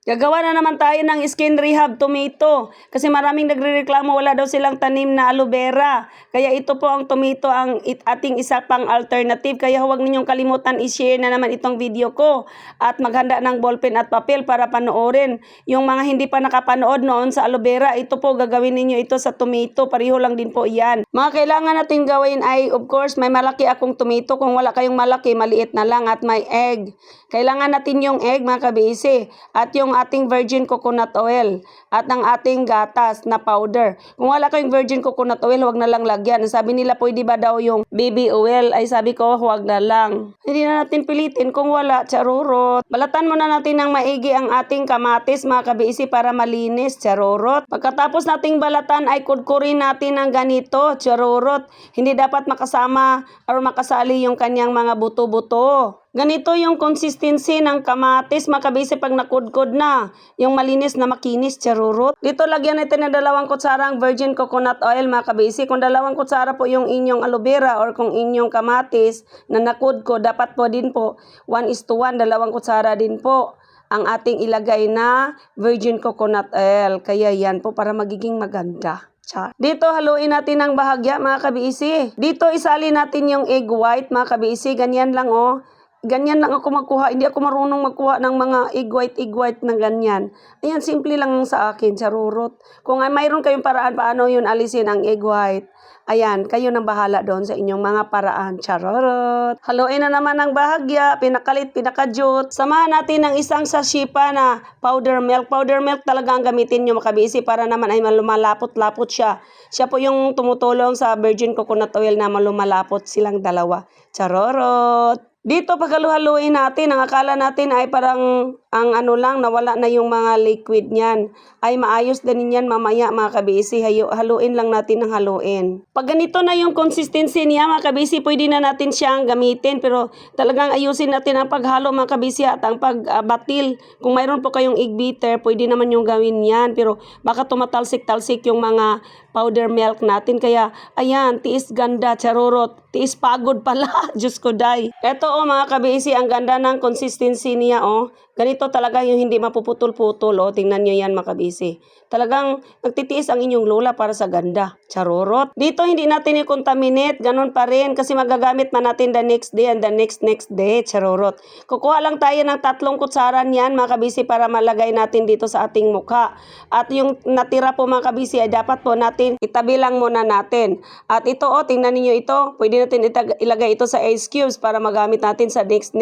Gagawa na naman tayo ng skin rehab tomato kasi maraming nagrereklamo wala daw silang tanim na aloe vera. Kaya ito po ang tomato ang ating isa pang alternative. Kaya huwag ninyong kalimutan i-share na naman itong video ko at maghanda ng ballpen at papel para panoorin. Yung mga hindi pa nakapanood noon sa aloe vera, ito po gagawin ninyo ito sa tomato. Pareho lang din po yan. Mga kailangan natin gawin ay of course may malaki akong tomato. Kung wala kayong malaki, maliit na lang at may egg. Kailangan natin yung egg mga kabisi at yung ating virgin coconut oil at ang ating gatas na powder. Kung wala kayong virgin coconut oil, huwag na lang lagyan. Sabi nila pwede ba daw yung baby oil? Ay sabi ko huwag na lang. Hindi na natin pilitin kung wala, charurot. Balatan muna natin ng maigi ang ating kamatis mga kabisi para malinis, charurot. Pagkatapos nating balatan ay kudkurin natin ng ganito, charurot. Hindi dapat makasama or makasali yung kanyang mga buto-buto. Ganito yung consistency ng kamatis mga kabisi pag nakudkod na. Yung malinis na makinis, charurot. Dito lagyan natin ng 2 kutsarang virgin coconut oil mga kabisi. Kung 2 kutsara po yung inyong aloe vera or kung inyong kamatis na nakudkod, dapat po din po 1:1, 2 kutsara din po ang ating ilagay na virgin coconut oil. Kaya yan po para magiging maganda. Dito haluin natin ng bahagya mga kabisi. Dito isali natin yung egg white mga kabisi. Ganyan lang oh. Ganyan lang ako magkuha. Hindi ako marunong magkuha ng mga egg white na ganyan. Ayan, simple lang sa akin, charurot. Kung mayroon kayong paraan paano yun alisin ang egg white, ayan, kayo nang bahala doon sa inyong mga paraan, charurot. Haluin na naman ng bahagya, pinakalit, pinakajut. Samahan natin ng isang sachet pa na powder milk. Powder milk talaga ang gamitin nyo makabisi para naman ay malumalapot-lapot siya. Siya po yung tumutulong sa virgin coconut oil na malumalapot silang dalawa. Charurot. Dito paghalu-haluin natin, ang akala natin ay parang ang ano lang, nawala na yung mga liquid niyan. Ay maayos din yan mamaya mga kabisi, haluin lang natin ng haluin. Pag ganito na yung consistency niya mga kabisi, pwede na natin siyang gamitin. Pero talagang ayusin natin ang paghalo mga kabisi at ang pagbatil. Kung mayroon po kayong egg beater, pwede naman yung gawin yan. Pero baka tumatalsik-talsik yung mga powder milk natin. Kaya ayan, tiis ganda, charurot. Tiis pagod pala, Diyos ko day. Eto oh mga kabisi, ang ganda ng consistency niya oh. Ganito talaga yung hindi mapuputol-putol oh. Tingnan nyo yan mga kabisi. Talagang nagtitiis ang inyong lola para sa ganda. Charurot. Dito hindi natin i-contaminate. Ganun pa rin kasi magagamit man natin the next day and the next day. Charurot. Kukuha lang tayo ng 3 kutsaran yan mga kabisi para malagay natin dito sa ating mukha. At yung natira po mga kabisi ay dapat po natin itabi lang muna natin. At ito oh, tingnan niyo ito. Pwede natin ilagay ito sa ice cubes para magamit natin sa next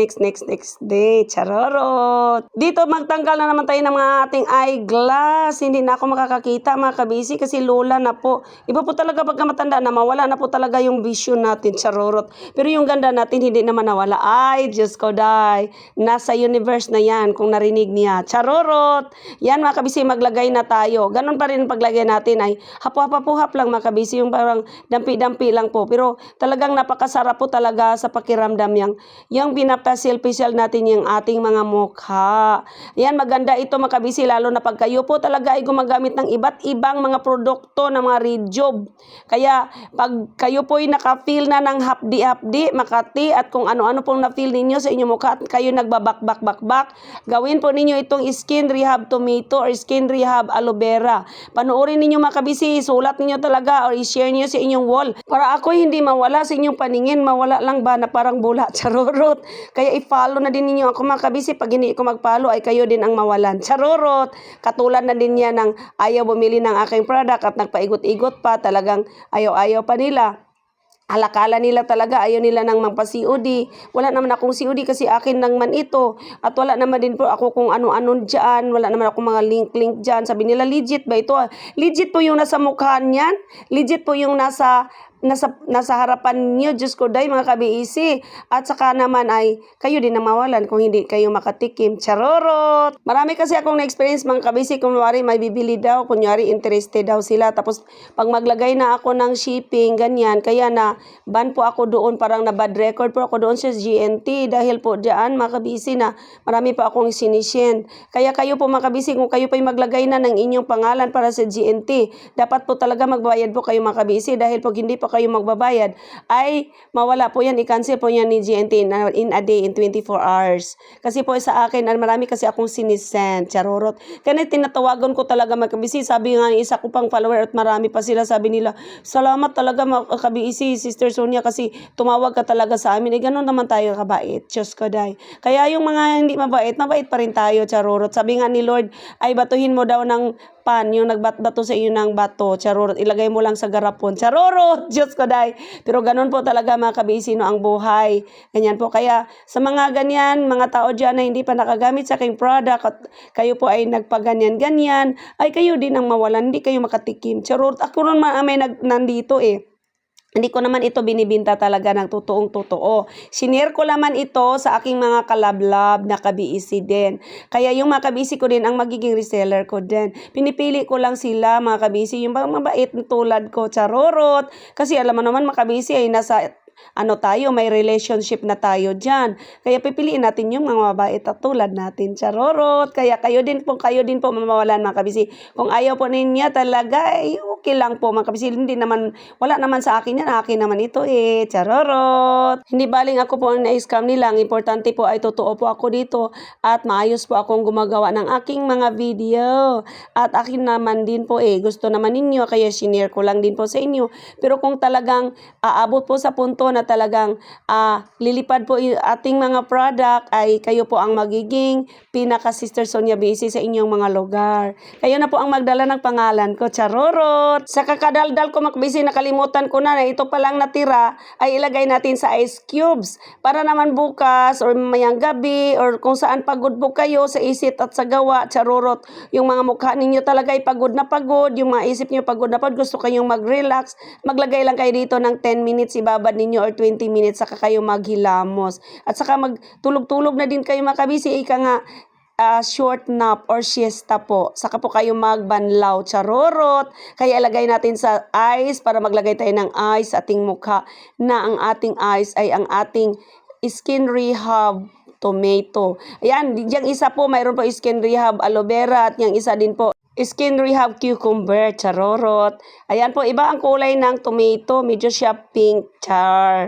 day. Charorot. Dito magtanggal na naman tayo ng mga ating eyeglass. Hindi na ako makakakita mga kabisi kasi lola na po. Iba po talaga pagka matanda na mawala na po talaga yung vision natin. Charorot. Pero yung ganda natin hindi naman nawala. Ay, Diyos ko day. Nasa universe na yan kung narinig niya. Charorot. Yan mga kabisi, maglagay na tayo. Ganon pa rin paglagay natin ay hap-hap lang mga kabisi. Yung parang dampi-dampi lang po. Pero talagang napakasarap po talaga sa pakiramdam yung pinapasil-pisil natin yung ating mga mukha. Yan, maganda ito mga kabisi, lalo na pag kayo po talaga ay gumagamit ng iba't ibang mga produkto ng mga Rejob. Kaya pag kayo po ay naka-feel na ng hapdi-hapdi, makati at kung ano-ano pong na-feel ninyo sa inyong mukha at kayo nagbabak-bak-bak, gawin po ninyo itong skin rehab tomato or skin rehab aloe vera. Panoorin ninyo mga kabisi, sulat ninyo talaga or i-share niyo sa inyong wall. Para ako hindi mawala sa inyong paningin, mawala lang ba na parang bula, charurot. Kaya i-follow na din ninyo ako mga kabisi. Pag hindi ko mag-follow ay kayo din ang mawalan. Charurot. Katulad na din yan ng ayaw bumili ng aking product at nagpaigot-igot pa. Talagang ayaw-ayaw pa nila. Alakala nila talaga, ayaw nila nang magpa-COD. Wala naman akong COD kasi akin lang man ito. At wala naman din po ako kung ano-ano dyan. Wala naman ako mga link dyan. Sabi nila, legit ba ito? Legit po yung nasa mukha niyan. Legit po yung nasa harapan niyo, Diyos ko day mga kabiisi. At saka naman ay kayo din na mawalan kung hindi kayo makatikim. Charorot! Marami kasi akong na-experience mga kabisi. Kunyari may bibili daw, kunyari interested daw sila. Tapos pag maglagay na ako ng shipping, ganyan. Kaya na ban po ako doon, parang na bad record po ako doon sa GNT. Dahil po dyan mga kabisi na marami pa akong sinisend. Kaya kayo po mga kabisi, kung kayo pa maglagay na ng inyong pangalan para sa GNT, dapat po talaga magbayad po kayo mga kabisi. Dahil pag hindi po pa kayo magbabayad, ay mawala po yan, i-cancel po yan ni GNT in a day, in 24 hours. Kasi po sa akin, marami kasi akong sinisend, charorot. Kaya tinatawagan ko talaga mga kabisi, sabi nga isa ko pang follower at marami pa sila, sabi nila, salamat talaga mga kabisi, Sister Sonia, kasi tumawag ka talaga sa amin. Ganun naman tayo kabait, Diyos ko day. Kaya yung mga hindi mabait, mabait pa rin tayo, charorot. Sabi nga ni Lord, ay batuhin mo daw ng pan, yung nagbato sa iyo ng bato, charorot, ilagay mo lang sa garapon, charorot, Diyos ko day. Pero ganun po talaga mga kabisi, no, ang buhay. Ganyan po. Kaya sa mga ganyan, mga tao dyan na hindi pa nakagamit sa aking product at kayo po ay nagpaganyan-ganyan, ay kayo din ang mawalan, hindi kayo makatikim. Charorot, ako naman may nandito eh. Hindi ko naman ito binibinta talaga ng totoong totoo. Sinare ko naman ito sa aking mga kalablab na kabiisi din. Kaya yung mga kabisi ko din ang magiging reseller ko din. Pinipili ko lang sila mga kabisi, yung mabait tulad ko, charorot. Kasi alam mo naman mga kabisi ay nasa tayo, may relationship na tayo dyan. Kaya pipiliin natin yung mga mabait at tulad natin, charorot. Kaya kayo din po mamawalan mga kabisi. Kung ayaw po ninyo talaga, ay okay lang po mga kabisi. Hindi naman, wala naman sa akin yan, akin naman ito charorot. Hindi baling ako po ang na-scam nila. Ang importante po ay totoo po ako dito at maayos po akong gumagawa ng aking mga video. At akin naman din po gusto naman ninyo, kaya sinare ko lang din po sa inyo. Pero kung talagang aabot po sa punto na talagang lilipad po yung ating mga product, ay kayo po ang magiging pinaka Sister Sonia BC sa inyong mga lugar. Kayo na po ang magdala ng pangalan ko, charorot. Sa kakadaldal ko makabisi, nakalimutan ko na ito palang natira ay ilagay natin sa ice cubes para naman bukas or mayang gabi or kung saan pagod po kayo sa isip at sa gawa, charorot, yung mga mukha ninyo talaga ay pagod na pagod, yung mga isip nyo pagod na pagod, gusto kayong mag-relax, maglagay lang kayo dito ng 10 minutes, ibabad ninyo or 20 minutes, saka kayo maghilamos. At saka magtulog-tulog na din kayo makabisi, ika nga short nap or siesta po. Saka po kayo magbanlaw, charorot. Kaya ilagay natin sa ice para maglagay tayo ng ice sa ating mukha, na ang ating ice ay ang ating skin rehab tomato. Ayan, yung isa po, mayroon po skin rehab aloe vera at yung isa din po skin rehab cucumber, charorot. Ayan po, iba ang kulay ng tomato, medyo siya pink, char.